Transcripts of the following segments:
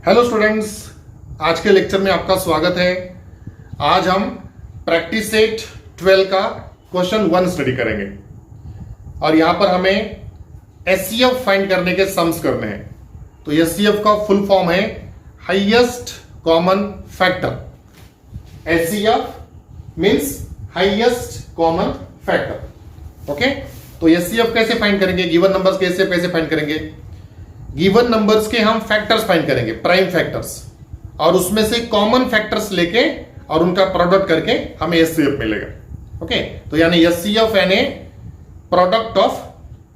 Hello students, आज के lecture में आपका स्वागत है। आज हम प्रैक्टिस सेट 12 का क्वेश्चन 1 स्टडी करेंगे और यहां पर हमें एचसीएफ फाइंड करने के सम्स करने हैं। तो एचसीएफ का फुल फॉर्म है highest common factor. HCF means highest common factor. Okay, तो एचसीएफ कैसे फाइंड करेंगे, गिवन नंबर्स कैसे फाइंड करेंगे। गिवन नंबर्स के हम फैक्टर्स फाइंड करेंगे, प्राइम फैक्टर्स, और उसमें से कॉमन फैक्टर्स लेके और उनका प्रोडक्ट करके हमें एचसीएफ मिलेगा। ओके, तो यानी एचसीएफ यानी product of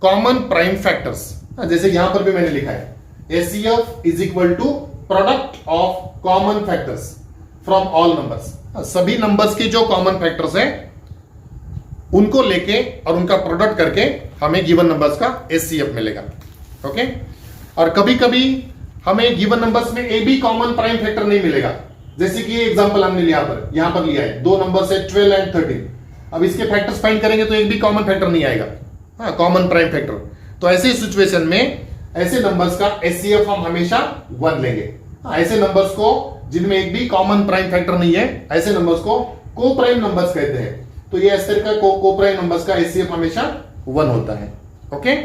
common prime factors. जैसे यहां पर भी मैंने लिखा है HCF is equal to product of common factors from all numbers. सभी नंबर्स के जो कॉमन फैक्टर्स हैं उनको लेके और उनका प्रोडक्ट करके हमें गिवन नंबर्स का एचसीएफ मिलेगा। ओके, और कभी कभी हमें गिवन नंबर्स में एक भी कॉमन प्राइम फैक्टर नहीं मिलेगा। जैसे कि एग्जांपल हमने यहां पर लिया है, दो नंबर्स है 12 एंड 13। अब इसके फैक्टर्स फाइंड करेंगे तो एक भी कॉमन फैक्टर नहीं आएगा, कॉमन प्राइम फैक्टर। तो ऐसे सिचुएशन में ऐसे नंबर्स का एचसीएफ हम हमेशा 1 लेंगे। ऐसे नंबर्स को जिनमें एक भी कॉमन प्राइम फैक्टर नहीं है, ऐसे नंबर्स को को प्राइम नंबर्स कहते हैं। तो ये इस तरह का को प्राइम नंबर्स का एचसीएफ हमेशा 1 होता है। ओके,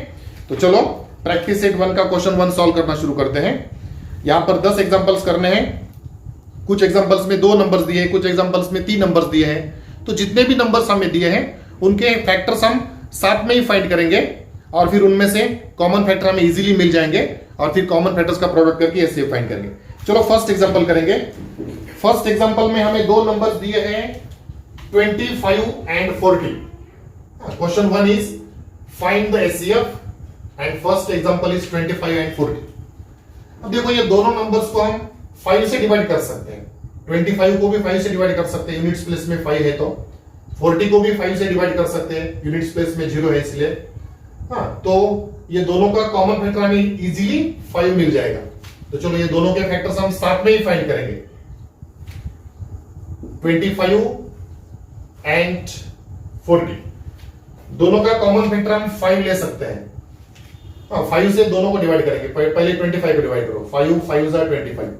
तो चलो प्रैक्टिस सेट 1 का क्वेश्चन 1 सॉल्व करना शुरू करते हैं। यहां पर 10 एग्जांपल्स करने हैं। कुछ एग्जांपल्स में 2 नंबर्स दिए हैं, कुछ एग्जांपल्स में 3 नंबर्स दिए हैं। तो जितने भी नंबर्स हमें दिए हैं उनके फैक्टर्स हम साथ में ही फाइंड करेंगे और फिर उनमें से कॉमन फैक्टर हमें इजीली मिल जाएंगे और फिर कॉमन फैक्टर्स का प्रोडक्ट करके एचसीएफ फाइंड करेंगे। चलो फर्स्ट एग्जांपल करेंगे। फर्स्ट एग्जांपल में हमें 2 नंबर्स दिए हैं 25 and 40। Question 1 is find the HCF and first example is 25 and 40। अब देखो ये दोनों नंबर्स को हम 5 से डिवाइड कर सकते हैं। 25 को भी 5 से डिवाइड कर सकते हैं, यूनिट्स प्लेस में 5 है। तो 40 को भी 5 से डिवाइड कर सकते हैं, यूनिट्स प्लेस में 0 है इसलिए। तो ये दोनों का कॉमन फैक्टर हमें इजीली 5 मिल जाएगा। तो चलो ये दोनों के फैक्टर्स हम साथ में ही फाइंड करेंगे। 25 एंड 40 दोनों का कॉमन फैक्टर हम 5 ले सकते हैं। 5 से दोनों को डिवाइड करेंगे। पहले 25 को डिवाइड करो, 5 5 जा 25,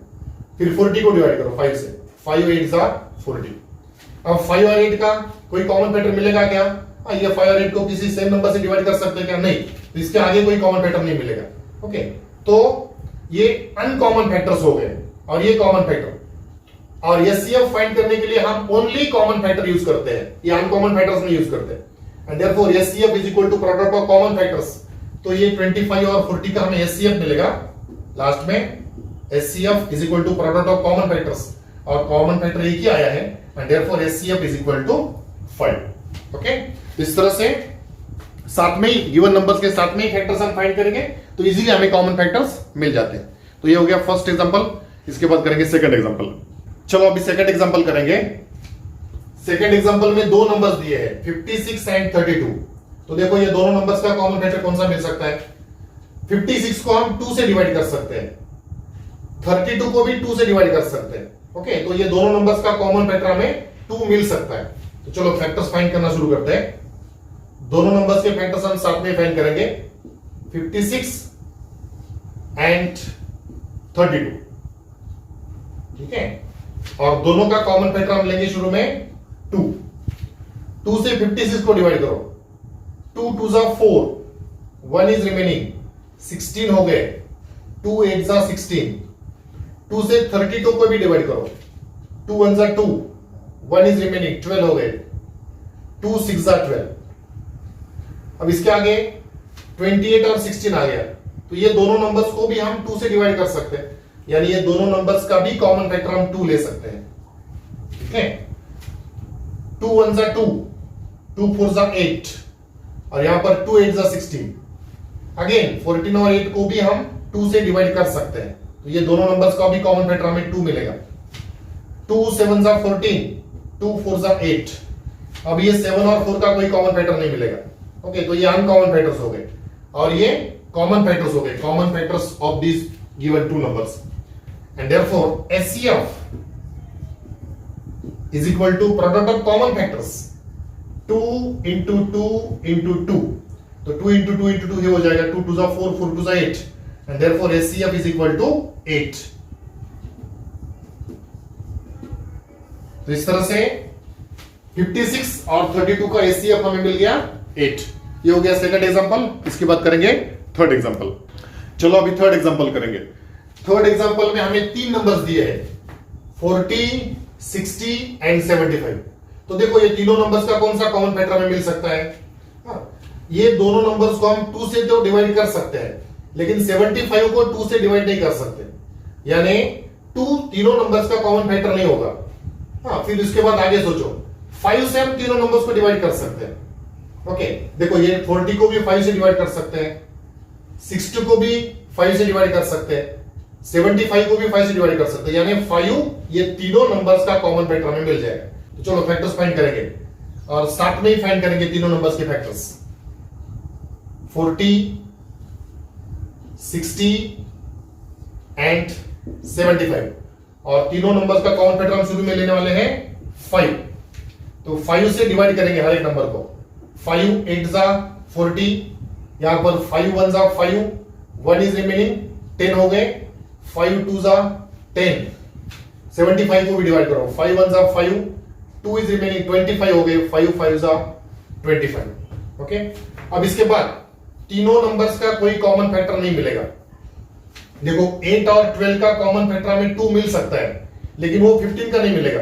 फिर 40 को डिवाइड करो 5 से, 5 8 जा 40। अब 5 और 8 का कोई कॉमन फैक्टर मिलेगा क्या? ये 5 और 8 को किसी सेम नंबर से डिवाइड कर सकते हैं क्या? नहीं, तो इसके आगे कोई कॉमन फैक्टर नहीं मिलेगा। ओके, तो ये अनकॉमन फैक्टर्स हो गए और ये कॉमन फैक्टर। और एचसीएफ फाइंड करने के लिए हम ओनली कॉमन फैक्टर यूज करते हैं, ये अनकॉमन फैक्टर्स नहीं यूज करते। And therefore HCF is equal to product of common factors. तो ये 25 और 40 का हमें एचसीएफ मिलेगा लास्ट में। HCF is equal to product of common factors, और कॉमन फैक्टर एक ही आया है, and therefore HCF is equal to 5। Okay, इस तरह से साथ में ही गिवन नंबर्स के साथ में ही फैक्टर्स हम फाइंड करेंगे तो इजीली हमें कॉमन फैक्टर्स मिल जाते हैं। तो ये हो गया फर्स्ट एग्जांपल। इसके बाद करेंगे सेकंड एग्जांपल। चलो अभी सेकंड एग्जांपल करेंगे। सेकंड एग्जांपल में 2 नंबर्स दिए हैं 56 एंड 32। तो देखो ये दोनों नंबर्स का कॉमन फैक्टर कौन सा मिल सकता है? 56 को हम 2 से डिवाइड कर सकते हैं, 32 को भी 2 से डिवाइड कर सकते हैं। ओके, तो ये दोनों नंबर्स का कॉमन फैक्टर हमें 2 मिल सकता है। तो चलो फैक्टर्स फाइंड करना शुरू करते हैं। दोनों नंबर्स के फैक्टर्स हम साथ में फाइंड करेंगे, 56 एंड 32। ठीक है, और दोनों का कॉमन फैक्टर हम लेंगे शुरू में 2। 2 से 56 को डिवाइड करो, 2 2 जा 4, 1 इज रिमेनिंग, 16 हो गए, 2 8 जा 16। 2 से 32 को भी डिवाइड करो, 2 1 जा 2, 1 इज रिमेनिंग, 12 हो गए, 2 6 जा 12। अब इसके आगे 28 और 16 आ गया। तो ये दोनों नंबर्स को भी हम 2 से डिवाइड कर सकते हैं, यानी ये दोनों नंबर्स का भी कॉमन फैक्टर हम 2 ले सकते हैं। ठीक है, 2 1 जा 2, 2 4 जा 8, और यहां पर 2 8 जा 16। अगेन 14 और 8 को भी हम 2 से डिवाइड कर सकते हैं, तो ये दोनों नंबर्स का भी कॉमन फैक्टर हमें 2 मिलेगा। 2 7 जा 14, 2 4 जा 8। अब ये 7 और 4 का कोई कॉमन फैक्टर नहीं मिलेगा। ओके, तो ये अनकॉमन फैक्टर्स हो गए और ये कॉमन फैक्टर्स हो गए, common factors of this given 2 numbers. And therefore HCF is equal to product of common factors 2 into 2 into 2। तो 2 into 2 into 2 ये हो जाएगा, 2 2 जा 4, 4 2 जा 8, and therefore HCF is equal to 8। तो इस तरह से 56 और 32 का एचसीएफ हमें मिल गया 8। ये हो गया सेकंड एग्जांपल। इसके बाद करेंगे थर्ड एग्जांपल। चलो अभी थर्ड एग्जांपल करेंगे। थर्ड एग्जांपल में हमें 3 नंबर्स दिए हैं 40, 60 एंड 75। तो देखो ये तीनों नंबर्स का कौन सा कॉमन फैक्टर हमें मिल सकता है। ये दोनों नंबर्स को हम 2 से तो डिवाइड कर सकते हैं, लेकिन 75 को 2 से डिवाइड नहीं कर सकते, यानी 2 तीनों नंबर्स का कॉमन फैक्टर नहीं होगा। फिर इसके बाद आगे सोचो, 5 से हम तीनों नंबर्स को डिवाइड कर सकते हैं। ओके, देखो ये 40 को भी 5 से डिवाइड कर सकते हैं, 60 को भी 5 से डिवाइड कर सकते हैं, 75 को भी 5 से डिवाइड कर सकते हैं, यानी 5 ये तीनों नंबर्स का कॉमन फैक्टर हमें मिल जाएगा। तो चलो फैक्टर्स फाइंड करेंगे और साथ में ही फाइंड करेंगे तीनों नंबर्स के फैक्टर्स। 40, 60 एंड 75 और तीनों नंबर्स का कॉमन फैक्टर हम शुरू में लेने वाले हैं 5। तो 5 से डिवाइड करेंगे हर एक नंबर को। 5 8 जा 40, यहां पर 5 1 जा 5, 1 इज रिमेनिंग 10 हो गए, 5 2 जा 10, 75 को भी डिवाइड करो, 5 1 जा 5, 2 इज रिमेनिंग 25 हो गए, 5 5 जा 25। ओके, अब इसके बाद तीनों नंबर्स का कोई कॉमन फैक्टर नहीं मिलेगा। देखो 8 और 12 का कॉमन फैक्टर हमें 2 मिल सकता है, लेकिन वो 15 का नहीं मिलेगा।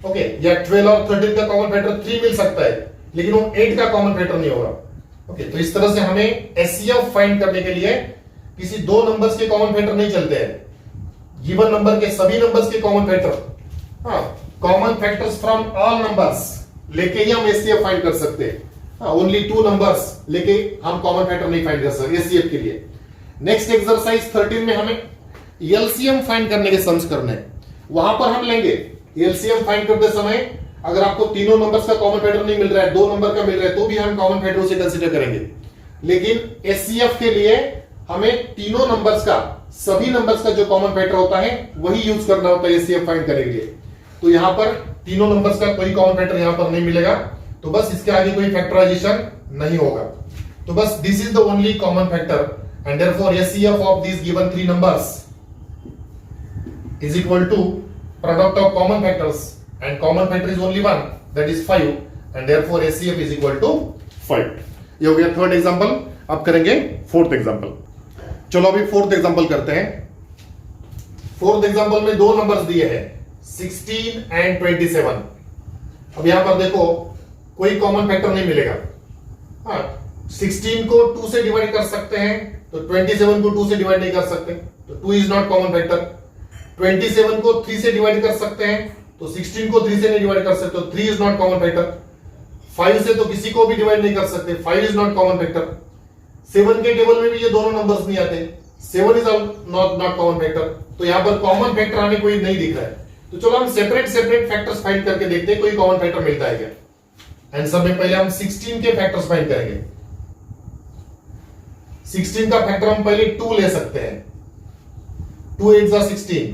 ओके, या 12 और 13 का कॉमन फैक्टर 3 मिल सकता है, लेकिन वो 8 का कॉमन फैक्टर नहीं होगा। ओके, तो इस तरह से हमें एचसीएफ फाइंड करने के लिए किसी दो नंबर्स के कॉमन फैक्टर नहीं चलते हैं। गिवन नंबर के सभी नंबर्स के common factor, common factors from all numbers लेके ही हम एचसीएफ फाइंड कर सकते हैं। ओनली 2 नंबर्स लेके हम कॉमन फैक्टर नहीं फाइंड कर सकते एचसीएफ के लिए। नेक्स्ट एक्सरसाइज 13 में हमें एलसीएम फाइंड करने के सम्स करने हैं। वहां पर हम लेंगे एलसीएम फाइंड करते समय अगर आपको तीनों नंबर्स का कॉमन फैक्टर नहीं मिल रहा है, 2 नंबर का मिल रहा है, तो भी हम कॉमन फैक्टर से कंसीडर करेंगे। लेकिन एचसीएफ के लिए हमें तीनों नंबर्स का, सभी नंबर्स का जो कॉमन फैक्टर होता है वही यूज करना होता है एचसीएफ फाइंड करने के लिए। तो यहां पर तीनों नंबर्स का कोई कॉमन फैक्टर यहां पर नहीं मिलेगा, तो बस इसके आगे कोई फैक्टराइजेशन नहीं होगा। तो बस this is the only common factor and therefore HCF of these given 3 numbers is equal to product of common factors, and common factor is only one, that is 5, and therefore HCF is equal to 5। ये हो गया third example. अब करेंगे fourth example. चलो अभी fourth example करते हैं। Fourth example में 2 नंबर्स दिए हैं 16 एंड 27। अब यहां पर देखो कोई कॉमन फैक्टर नहीं मिलेगा। 16 को 2 से डिवाइड कर सकते हैं, तो 27 को 2 से डिवाइड नहीं कर सकते, तो 2 इज नॉट कॉमन फैक्टर। 27 को 3 से डिवाइड कर सकते हैं, तो 16 को 3 से नहीं डिवाइड कर सकते, तो 3 इज नॉट कॉमन फैक्टर। 5 से तो किसी को भी डिवाइड नहीं कर सकते, 5 इज नॉट कॉमन फैक्टर। 7 के टेबल में भी ये दोनों नंबर्स नहीं आते, 7 इज नॉट कॉमन फैक्टर। तो यहां पर कॉमन फैक्टर हमें कोई नहीं दिख रहा है। तो चलो हम सेपरेट फैक्टर्स फाइंड करके देखते हैं कोई कॉमन फैक्टर मिलता है क्या। आंसर में पहले हम 16 के फैक्टर्स फाइंड करेंगे। 16 का फैक्टर हम पहले 2 ले सकते हैं, 2 8 जा 16।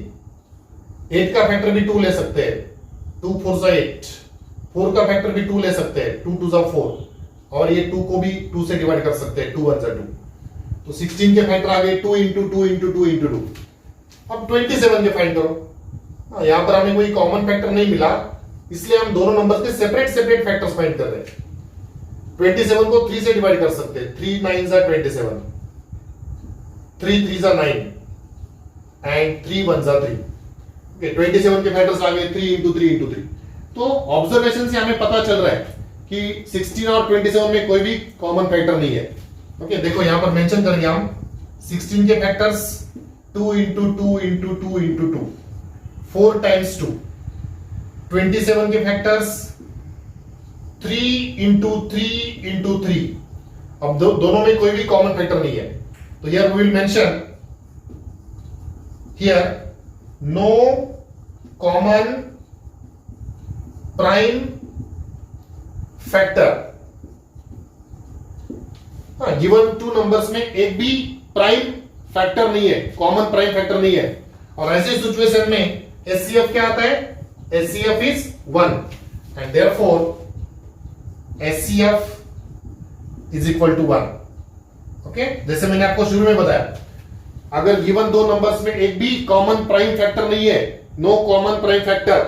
8 का फैक्टर भी 2 ले सकते हैं, 2 4 जा 8। 4 का फैक्टर भी 2 ले सकते हैं, 2 2 जा 4, और ये 2 को भी 2 से डिवाइड कर सकते हैं, 2 1 जा 2। तो 16 के फैक्टर आ गए 2 into 2 into 2 into 2। अब 27 के फाइंड करो। यहां पर हमें कोई कॉमन फैक्टर नहीं मिला, इसलिए हम दोनों नंबर्स के सेपरेट फैक्टर्स फाइंड कर रहे हैं। 27 को 3 से डिवाइड कर सकते हैं, 3 9 जा 27, 3 3 जा 9 एंड 3 1 जा 3। ओके, 27 के फैक्टर्स आ गए 3 into 3 into 3। तो ऑब्जर्वेशन से हमें पता चल रहा है कि 16 और 27 में कोई भी कॉमन फैक्टर नहीं है। ओके, देखो यहां पर मेंशन करेंगे हम 16 के factors 2 into 2 into 2 into 2, 4 times 2। 27 के फैक्टर्स 3 into 3 into 3। अब दोनों में कोई भी कॉमन फैक्टर नहीं है, तो here we will mention here no common prime factor. Given 2 numbers में एक भी प्राइम फैक्टर नहीं है, कॉमन प्राइम फैक्टर नहीं है। और ऐसे सिचुएशन में एचसीएफ क्या आता है? HCF is 1, and therefore HCF is equal to 1। Okay, जैसे मैंने आपको शुरू में बताया, अगर गिवन 2 नंबर्स में एक भी कॉमन प्राइम फैक्टर नहीं है, नो कॉमन प्राइम फैक्टर,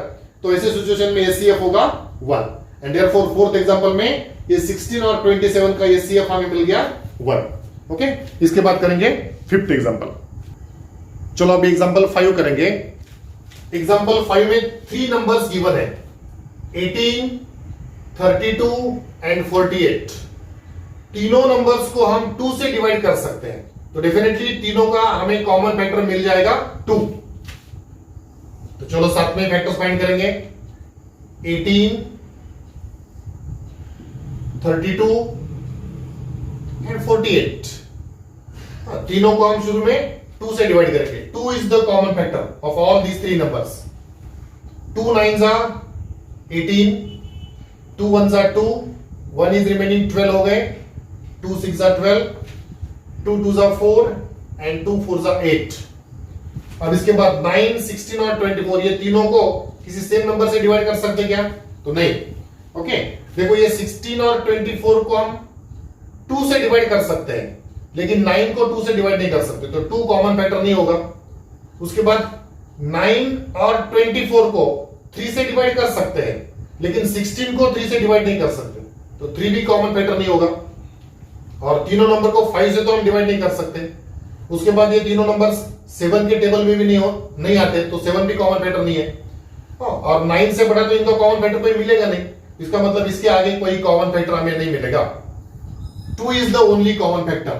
तो ऐसे सिचुएशन में एचसीएफ होगा 1 एंड देयरफॉर फोर्थ एग्जांपल में ये 16 और 27 का एचसीएफ हमें मिल गया 1। ओके, इसके बाद करेंगे फिफ्थ एग्जांपल। चलो अभी एग्जांपल 5 करेंगे। एग्जांपल 5 में 3 नंबर्स गिवन है 18, 32 एंड 48। तीनों नंबर्स को हम 2 से डिवाइड कर सकते हैं, तो डेफिनेटली तीनों का हमें कॉमन फैक्टर मिल जाएगा 2। तो चलो साथ में फैक्टर्स फाइंड करेंगे 18, 32 एंड 48। तीनों को हम शुरू में 2 से डिवाइड करेंगे। 2 is the common factor of all these 3 numbers. 2 9s are 18, 2 1s are 2, 1 is remaining 12 हो गए, 2 6s are 12, 2 2s are 4 and 2 4s are 8। अब इसके बाद 9, 16 और 24 ये तीनों को किसी सेम नंबर से डिवाइड कर सकते क्या? तो नहीं। ओके, देखो ये 16 और 24 को हम 2 से डिवाइड कर सकते हैं, लेकिन 9 को 2 से डिवाइड नहीं कर सकते, तो 2 कॉमन फैक्टर नहीं होगा। उसके बाद 9 और 24 को 3 से डिवाइड कर सकते हैं, लेकिन 16 को 3 से डिवाइड नहीं कर सकते, तो 3 भी कॉमन फैक्टर नहीं होगा। और तीनों नंबर को 5 से तो हम डिवाइड नहीं कर सकते। उसके बाद ये तीनों नंबर 7 के टेबल में भी नहीं आते, तो 7 भी कॉमन फैक्टर नहीं है। और 9 से बड़ा तो इनका कॉमन फैक्टर कोई मिलेगा नहीं, इसका मतलब इसके आगे कोई कॉमन फैक्टर हमें नहीं मिलेगा। 2 is the only common factor.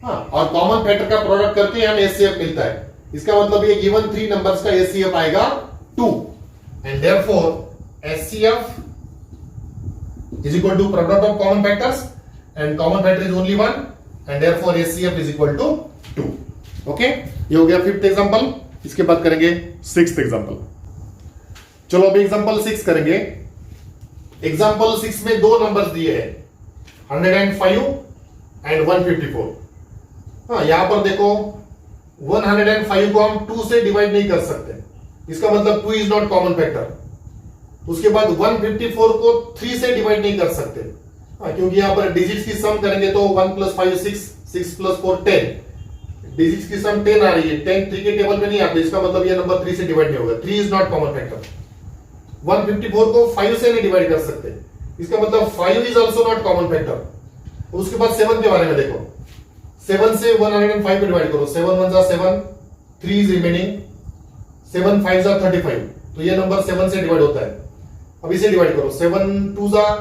और कॉमन फैक्टर का प्रोडक्ट करके हमें एचसीएफ मिलता है। इसका मतलब ये गिवन 3 नंबर्स का एचसीएफ आएगा 2 and therefore HCF is equal to product of common factors and common factor is only 1 and therefore HCF is equal to 2। Okay, ये हो गया फिफ्थ एग्जांपल। इसके बाद करेंगे सिक्स्थ एग्जांपल। चलो अभी एग्जांपल 6 करेंगे। एग्जांपल 6 में 2 नंबर्स दिए हैं 105 एंड 154। यहां पर देखो 105 को हम 2 से डिवाइड नहीं कर सकते, इसका मतलब 2 इज नॉट कॉमन फैक्टर। उसके बाद 154 को 3 से डिवाइड नहीं कर सकते, क्योंकि यहां पर डिजिट्स की सम करेंगे तो 1 + 5 6, 6 + 4 10, डिजिट्स की सम 10 आ रही है, 10 3 के टेबल में नहीं आते, इसका मतलब ये नंबर 3 से डिवाइड नहीं होगा। 3 इज नॉट कॉमन फैक्टर। 154 को 5 से नहीं डिवाइड कर सकते, इसका मतलब 5 is also not common factor. उसके बाद 7 के बारे में देखो, 7 से 105 को डिवाइड करो, 7 1s are 7, 3 is remaining, 7 5s are 35, तो ये नंबर 7 से डिवाइड होता है। अब इसे डिवाइड करो, 7 2s are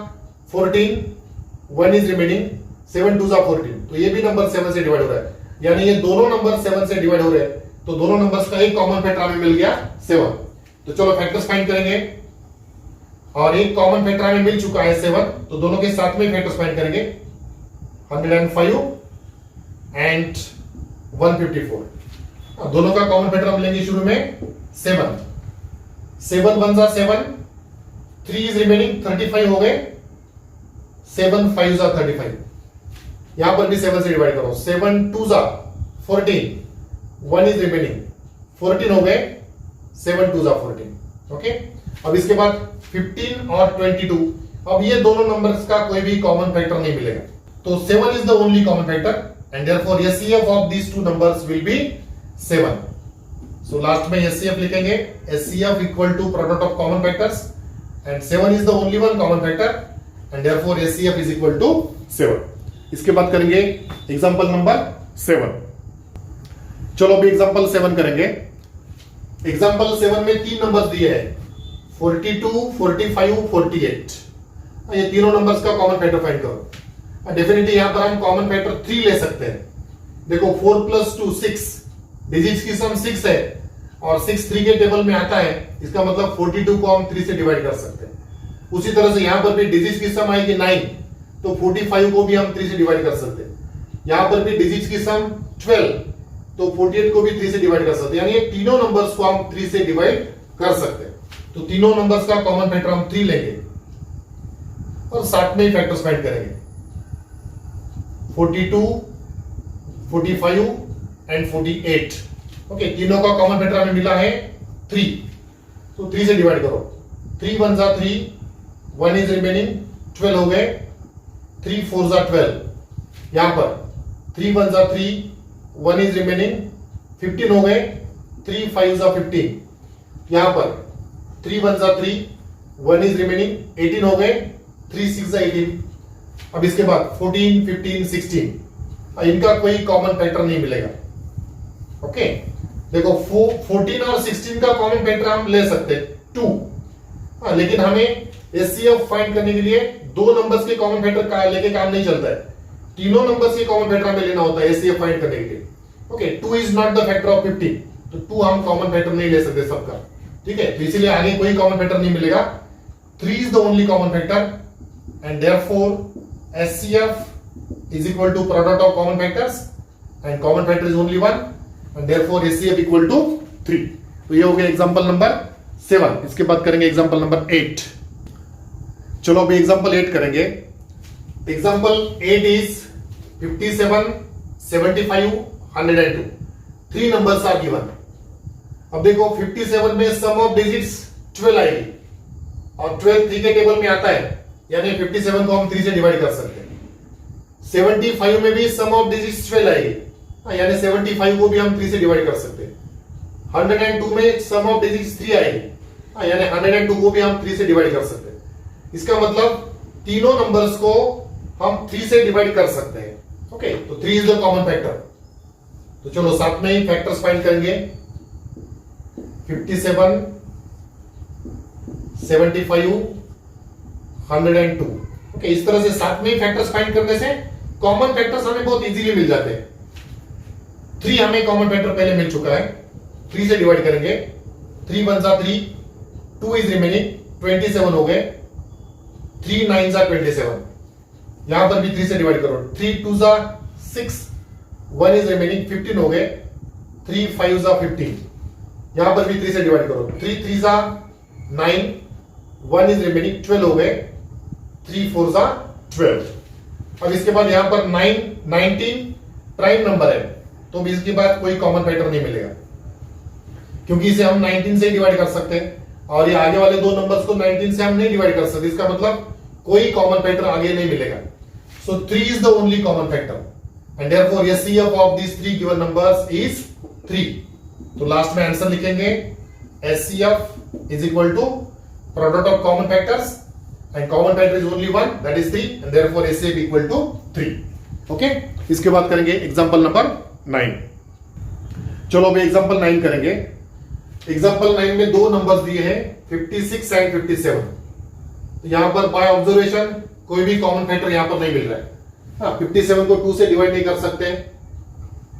14, 1 is remaining, 7 2s are 14, तो ये भी नंबर 7 से डिवाइड हो रहा है। यानी ये दोनों नंबर 7 से डिवाइड हो रहे हैं, तो दोनों नंबर्स का एक कॉमन फैक्टर हमें मिल गया 7। तो चलो फैक्टर्स फाइंड करेंगे, और एक कॉमन फैक्टर हमें मिल चुका है 7, तो दोनों के साथ में फैक्टर्स फाइंड करेंगे 105 एंड 154। दोनों का कॉमन फैक्टर हम लेंगे शुरू में 7, 7 1s are 7, 3 is remaining, 35 हो गए, 7 5s are 35, यहां पर भी 7 से डिवाइड करो, 7 2s are 14, 1 is remaining, 14 हो गए, 7 2s are 14। ओके, अब इसके बाद 15 और 22, अब ये दोनों नंबर्स का कोई भी कॉमन फैक्टर नहीं मिलेगा, तो 7 is the only common factor and therefore SCF of these two numbers will be 7. So last में SCF लिखेंगे, SCF equal to product of common factors and 7 is the only one common factor and therefore SCF is equal to 7. इसके बाद करेंगे example number 7। चलो अभी example 7 करेंगे। Example 7 में 3 numbers दिए हैं 42, 45, 48। ये तीनों नंबर्स का कॉमन फैक्टर फाइंड करो। डेफिनेटली यहां पर हम कॉमन फैक्टर 3 ले सकते हैं। देखो 4 + 2 6, डिजिट्स की सम 6 है और 6 3 के टेबल में आता है, इसका मतलब 42 को हम 3 से डिवाइड कर सकते हैं। उसी तरह से यहां पर भी डिजिट्स की सम आएगी 9, तो 45 को भी हम 3 से डिवाइड कर सकते हैं। यहां पर भी डिजिट्स की सम 12, तो 48 को भी 3 से डिवाइड कर सकते हैं। यानी ये तीनों नंबर्स को हम 3 से डिवाइड कर सकते हैं। तो तीनों नंबर्स का कॉमन फैक्टर हम 3 लेंगे और साथ में ही फैक्टर्स फाइंड करेंगे 42, 45 एंड 48। ओके, तीनों का कॉमन फैक्टर हमें मिला है 3, तो 3 से डिवाइड करो, 3 1s are 3, 1 is remaining, 12 हो गए, 3 4s are 12, यहां पर 3 1s are 3, 1 is remaining, 15 हो गए, 3 5s are 15, यहां पर 3 1 जा 3, 1 इज रिमेनिंग, 18 हो गए, 3 6 जा 18। अब इसके बाद 14 15 16 इनका कोई कॉमन फैक्टर नहीं मिलेगा। ओके, देखो 14 और 16 का कॉमन फैक्टर हम ले सकते हैं 2, लेकिन हमें एचसीएफ फाइंड करने के लिए दो नंबर्स के कॉमन फैक्टर लेके काम नहीं चलता है, तीनों नंबर्स के कॉमन फैक्टर हमें लेना होता है एचसीएफ फाइंड करने के लिए। Okay, 2 is not the factor of 15, तो 2 हम कॉमन फैक्टर नहीं ले सकते सबका, ठीक है, तो इसीलिए आगे कोई कॉमन फैक्टर नहीं मिलेगा। 3 is the only common factor and therefore HCF is equal to product of common factors and common factor is only 1 and therefore HCF equal to 3। तो ये हो गया एग्जांपल नंबर 7। इसके बाद करेंगे एग्जांपल नंबर 8। चलो अभी एग्जांपल 8 करेंगे। Example 8 is 57 75 102, 3 numbers are given. अब देखो 57 में सम ऑफ डिजिट्स 12 आएगी और 12 3 के टेबल में आता है, यानी 57 को हम 3 से डिवाइड कर सकते हैं। 75 में भी सम ऑफ डिजिट्स 12 आएगी, यानी 75 को भी हम 3 से डिवाइड कर सकते हैं। 102 में सम ऑफ डिजिट्स 3 आएगी, यानी 102 को भी हम 3 से डिवाइड कर सकते हैं। इसका मतलब तीनों नंबर्स को हम 3 से डिवाइड कर सकते हैं। ओके, तो 3 इज द कॉमन फैक्टर। तो चलो साथ में ही फैक्टर्स फाइंड करेंगे। 57 75 102। ओके, इस तरह से साथ में ही फैक्टर्स फाइंड करने से कॉमन फैक्टर्स हमें बहुत इजीली मिल जाते हैं। 3 हमें कॉमन फैक्टर पहले मिल चुका है, 3 से डिवाइड करेंगे। 3 1 जा 3, 2 इज रिमेनिंग, 27 हो गए, 3 9 जा 27। यहां पर भी 3 से डिवाइड करो। 3 2 जा 6, 1 इज रिमेनिंग, 15 हो गए, 3 5 जा 15। यहां पर भी 3 से डिवाइड करो। 3 3 जा 9, 1 इज रिमेनिंग, 12 हो गए, 3 4 जा 12। अब इसके बाद यहां पर 9 19 प्राइम नंबर है, तो इसके बाद कोई कॉमन फैक्टर नहीं मिलेगा, क्योंकि इसे हम 19 से डिवाइड कर सकते हैं और ये आगे वाले दो नंबर्स को 19 से हम नहीं डिवाइड कर सकते। इसका मतलब कोई कॉमन फैक्टर आगे नहीं मिलेगा। So 3 is the only common factor and therefore HCF of this 3 given numbers is 3। तो लास्ट में आंसर लिखेंगे HCF is equal to product of common factors and common factor is only 1, that is 3 and therefore HCF equal to 3। Okay, इसके बाद करेंगे example number 9। चलो अभी example 9 करेंगे। Example 9 में दो नंबर्स दिए हैं 56 एंड 57। यहां पर बाय ऑब्जर्वेशन कोई भी कॉमन फैक्टर यहां पर नहीं मिल रहा है। 57 को 2 से डिवाइड नहीं कर सकते,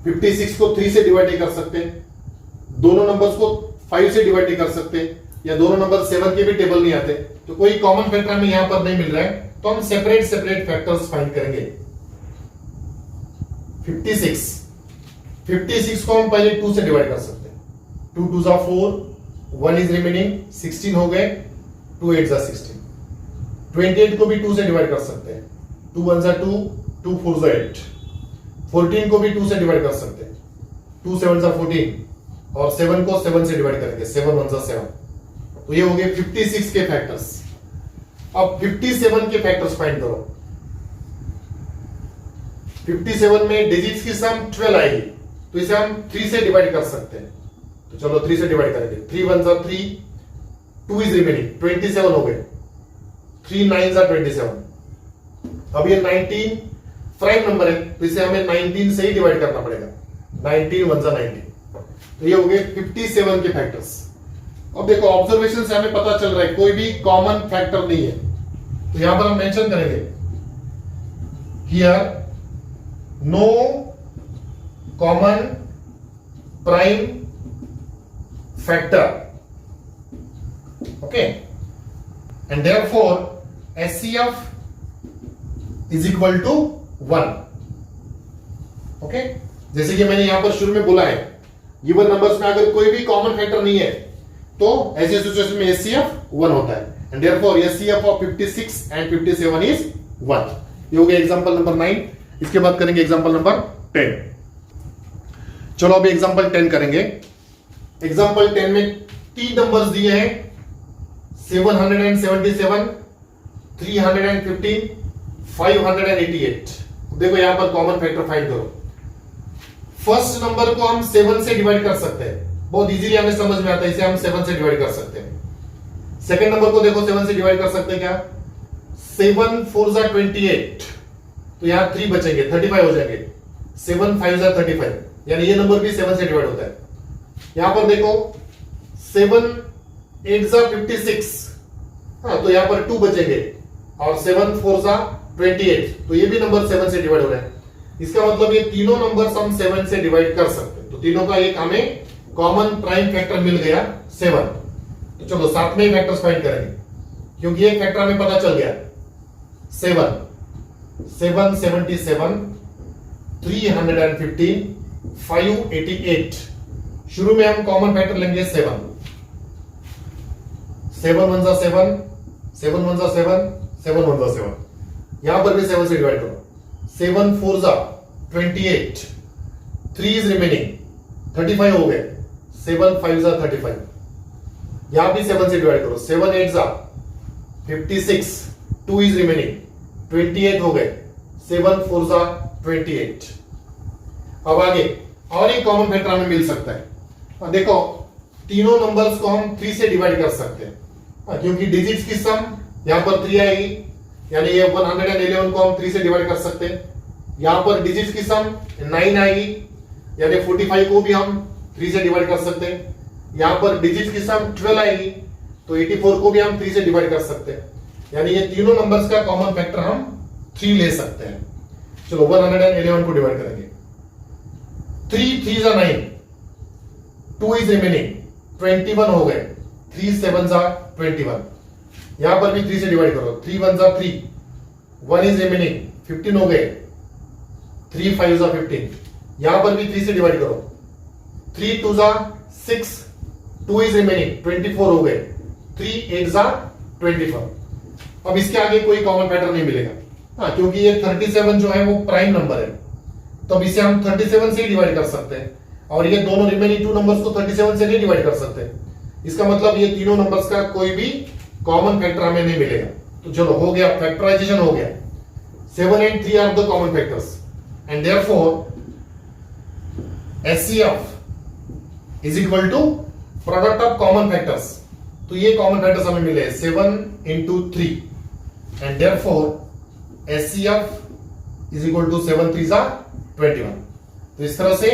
56 को 3 से डिवाइड नहीं कर सकते, दोनों नंबर्स को 5 से डिवाइड नहीं कर सकते, या दोनों नंबर 7 के भी टेबल नहीं आते, तो कोई कॉमन फैक्टर हमें यहां पर नहीं मिल रहा है। तो हम सेपरेट सेपरेट फैक्टर्स फाइंड करेंगे। 56 को हम पहले 2 से डिवाइड कर सकते हैं। 2 2 जा 4, 1 इज रिमेनिंग, 16 हो गए, 2 8 जा 16। 28 को भी 2 से डिवाइड कर सकते हैं। 2 1 जा 2, 2 4 जा 8। 14 को भी 2 से डिवाइड कर सकते हैं। 2 7 जा 14 और 7 को 7 से डिवाइड करेंगे। 7 1 जा 7। तो ये हो गए 56 के फैक्टर्स। अब 57 के फैक्टर्स फाइंड करो। 57 में डिजिट्स की सम 12 आएगी, तो इसे हम 3 से डिवाइड कर सकते हैं। तो चलो 3 से डिवाइड करेंगे। 3 1 जा 3, 2 इज रिमेनिंग, 27 हो गए, 3 9 जा 27। अब ये 19 प्राइम नंबर है, तो इसे हमें 19 से ही डिवाइड करना पड़ेगा। 19 1 जा 19। तो ये हो गए 57 के फैक्टर्स। अब देखो ऑब्जर्वेशन से हमें पता चल रहा है कोई भी कॉमन फैक्टर नहीं है, तो यहां पर हम मेंशन करेंगे here no common prime factor. Okay, and therefore HCF is equal to 1। Okay, जैसे कि मैंने यहां पर शुरू में बोला है, गिवन नंबर्स में अगर कोई भी कॉमन फैक्टर नहीं है तो ऐसे सिचुएशन में एचसीएफ 1 होता है and therefore HCF of 56 and 57 is 1। ये हो गया एग्जांपल नंबर 9। इसके बाद करेंगे एग्जांपल नंबर 10। चलो अभी एग्जांपल 10 करेंगे। एग्जांपल 10 में 3 नंबर्स दिए हैं 777 315 588। देखो यहां पर कॉमन फैक्टर फाइंड करो। फर्स्ट नंबर को हम 7 से डिवाइड कर सकते हैं, बहुत इजीली हमें समझ में आता है, इसे हम 7 से डिवाइड कर सकते हैं। सेकंड नंबर को देखो 7 से डिवाइड कर सकते हैं क्या? 7 4 जा 28, तो यहां 3 बचेंगे, 35 हो जाएंगे। 7 5 जा 35, यानी ये नंबर भी 7 से डिवाइड होता है। यहां पर देखो 7 8 जा 56, हाँ, तो यहां पर 2 बचेंगे, और 7 4 जा 28, तो ये भी नंबर 7 से डिवाइड हो रहा है। इसका मतलब ये तीनों नंबर्स हम 7 से डिवाइड कर सकते हैं। तो तीनों का एक हमें कॉमन प्राइम फैक्टर मिल गया 7। तो चलो साथ में ही फैक्टर्स फाइंड करेंगे, क्योंकि एक फैक्टर हमें पता चल गया 7 777 315 588। शुरू में हम कॉमन फैक्टर लेंगे 7 7 1 जा 7 7 1 जा 7 7 1 जा 7, यहां पर भी 7 से डिवाइड करो। 7 4 जा 28, 3 इज रिमेनिंग, 35 हो गए। 7 5 जा 35, यहां भी 7 से डिवाइड करो। 7 8 जा 56, 2 इज रिमेनिंग, 28 हो गए। 7 4 जा 28। अब आगे और एक कॉमन फैक्टर हमें मिल सकता है। देखो तीनों नंबर्स को हम 3 से डिवाइड कर सकते हैं, क्योंकि डिजिट्स की सम यहां पर 3 आएगी, यानी ये 111 को हम 3 से डिवाइड कर सकते हैं। यहां पर डिजिट्स की सम 9 आएगी, यानी 45 को भी हम 3 से डिवाइड कर सकते हैं। यहां पर डिजिट्स की सम 12 आएगी, तो 84 को भी हम 3 से डिवाइड कर सकते हैं। यानी ये तीनों नंबर्स का कॉमन फैक्टर हम 3 ले सकते हैं। चलो 111 को डिवाइड करेंगे। 3 3 जा 9, 2 इज रिमेनिंग, 21 हो गए। 3 7 जा 21, यहां पर भी 3 से डिवाइड करो। 3 1 जा 3, 1 इज रिमेनिंग, 15 हो गए। 3 5 जा 15, यहां पर भी 3 से डिवाइड करो। 3 2 जा 6, 2 इज रिमेनिंग, 24 हो गए। 3 8 जा 24। अब इसके आगे कोई कॉमन फैक्टर नहीं मिलेगा, हाँ, क्योंकि ये 37 जो है वो प्राइम नंबर है, तो अब इसे हम 37 से ही डिवाइड कर सकते हैं, और ये दोनों रिमेनिंग 2 नंबर्स को 37 से नहीं डिवाइड कर सकते। इसका मतलब ये तीनों नंबर्स का कोई भी कॉमन फैक्टर हमें नहीं मिलेगा। तो चलो हो गया, फैक्टराइजेशन हो गया। 7 and 3 are the common factors, and therefore HCF is equal to product of common factors. तो ये कॉमन फैक्टर्स हमें मिले 7 into 3, and therefore HCF is equal to 7 3 जा 21। तो इस तरह से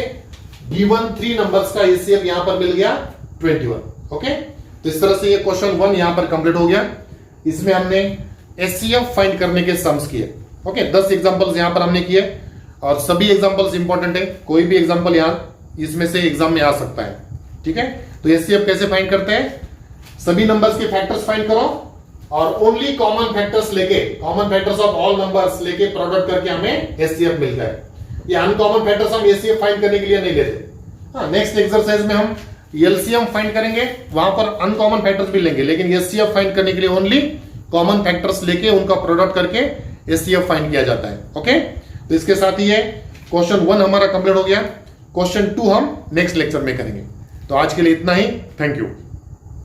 गिवन 3 नंबर्स का HCF यहां पर मिल गया 21। ओके, तो इस तरह से ये क्वेश्चन 1 यहां पर कंप्लीट हो गया। इसमें हमने HCF फाइंड करने के सम्स किए। ओके, 10 एग्जांपल्स यहां पर हमने किए, और सभी एग्जांपल्स इंपॉर्टेंट है। कोई भी एग्जांपल यहां इसमें से एग्जाम में आ सकता है। ठीक है, तो HCF कैसे फाइंड करते हैं? सभी नंबर्स के फैक्टर्स फाइंड करो, और ओनली कॉमन फैक्टर्स लेके, common factors of all numbers लेके प्रोडक्ट करके हमें HCF मिलता है। ये अनकॉमन फैक्टर्स हम HCF फाइंड करने के लिए नहीं लेते। हाँ, नेक्स्ट एक्सरसाइज में हम LCM फाइंड करेंगे, वहां पर अनकॉमन फैक्टर्स भी लेंगे, लेकिन HCF फाइंड करने के लिए ओनली कॉमन फैक्टर्स लेके उनका प्रोडक्ट करके HCF फाइंड किया जाता है। ओके, तो इसके साथ ही ये क्वेश्चन 1 हमारा कंप्लीट हो गया। क्वेश्चन 2 हम नेक्स्ट लेक्चर में करेंगे। तो आज के लिए इतना ही, थैंक यू।